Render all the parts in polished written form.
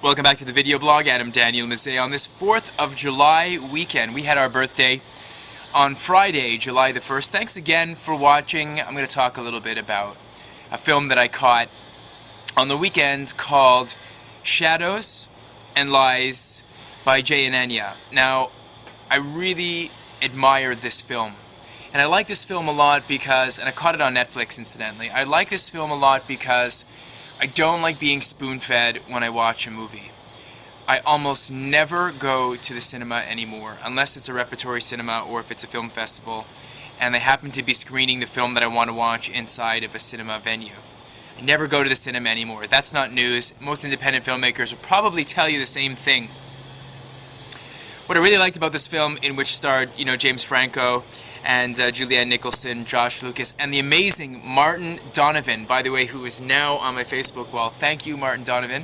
Welcome back to the video blog. Daniel Mezei. On this 4th of July weekend, we had our birthday on Friday, July the 1st. Thanks again for watching. I'm going to talk a little bit about a film that I caught on the weekend called Shadows and Lies by Anania. Now, I really admired this film. And I like this film a lot because, and I caught it on Netflix incidentally, I like this film a lot because I don't like being spoon-fed when I watch a movie. I almost never go to the cinema anymore, unless it's a repertory cinema or if it's a film festival, and they happen to be screening the film that I want to watch inside of a cinema venue. I never go to the cinema anymore. That's not news. Most independent filmmakers will probably tell you the same thing. What I really liked about this film, in which starred, James Franco, and Julianne Nicholson, Josh Lucas, and the amazing Martin Donovan, by the way, who is now on my Facebook wall. Thank you, Martin Donovan,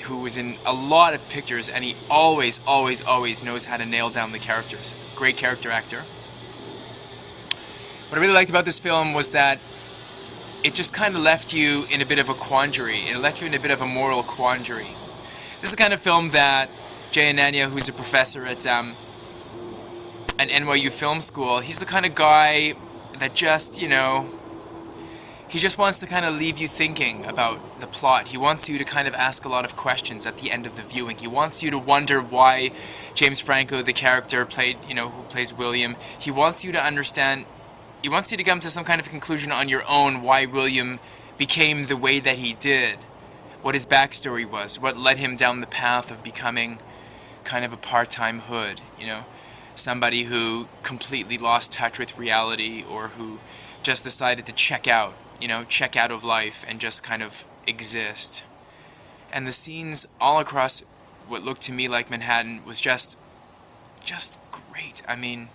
who was in a lot of pictures, and he always knows how to nail down the characters. Great character actor. What I really liked about this film was that it just kind of left you in a bit of a quandary. It left you in a bit of a moral quandary. This is the kind of film that Anania, who's a professor at an NYU film school, he's the kind of guy that just, he just wants to kind of leave you thinking about the plot. He wants you to kind of ask a lot of questions at the end of the viewing. He wants you to wonder why James Franco, the character played, who plays William, he wants you to understand, he wants you to come to some kind of conclusion on your own why William became the way that he did, what his backstory was, what led him down the path of becoming kind of a part-time hood, somebody who completely lost touch with reality, or who just decided to check out of life and just kind of exist. And the scenes all across what looked to me like Manhattan was just great. I mean,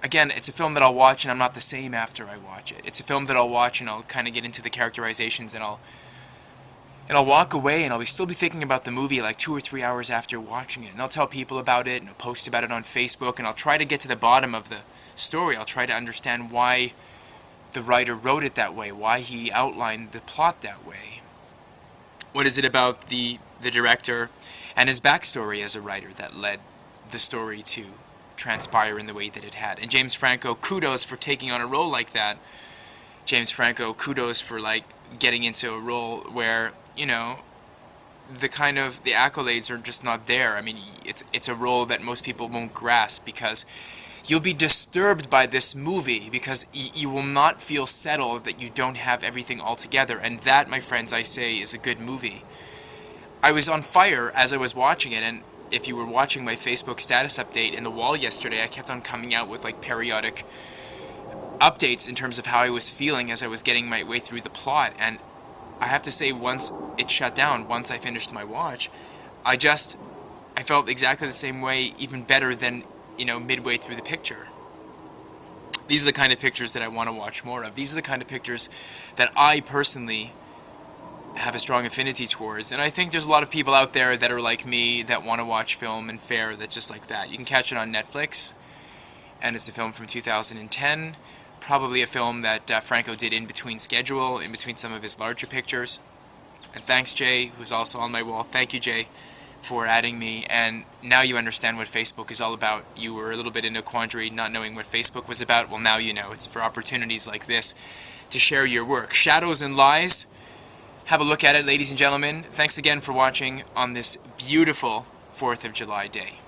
again, it's a film that I'll watch and I'm not the same after I watch it. It's a film that I'll watch and I'll kind of get into the characterizations and I'll walk away and I'll still be thinking about the movie like 2 or 3 hours after watching it. And I'll tell people about it and I'll post about it on Facebook and I'll try to get to the bottom of the story. I'll try to understand why the writer wrote it that way, why he outlined the plot that way. What is it about the director and his backstory as a writer that led the story to transpire in the way that it had? And James Franco, kudos for taking on a role like that. James Franco, kudos for getting into a role where the accolades are just not there. I mean, it's a role that most people won't grasp because you'll be disturbed by this movie because you will not feel settled that you don't have everything all together. And that, my friends, I say, is a good movie. I was on fire as I was watching it, and if you were watching my Facebook status update in the wall yesterday, I kept on coming out with periodic updates in terms of how I was feeling as I was getting my way through the plot. And I have to say, once it shut down, once I finished my watch, I felt exactly the same way, even better than, midway through the picture. These are the kind of pictures that I want to watch more of. These are the kind of pictures that I personally have a strong affinity towards. And I think there's a lot of people out there that are like me that want to watch film and fare that's just like that. You can catch it on Netflix, and it's a film from 2010. Probably a film that Franco did in between schedule, in between some of his larger pictures. And thanks, Jay, who's also on my wall. Thank you, Jay, for adding me. And now you understand what Facebook is all about. You were a little bit in a quandary not knowing what Facebook was about. Well, now you know. It's for opportunities like this to share your work. Shadows and Lies. Have a look at it, ladies and gentlemen. Thanks again for watching on this beautiful 4th of July day.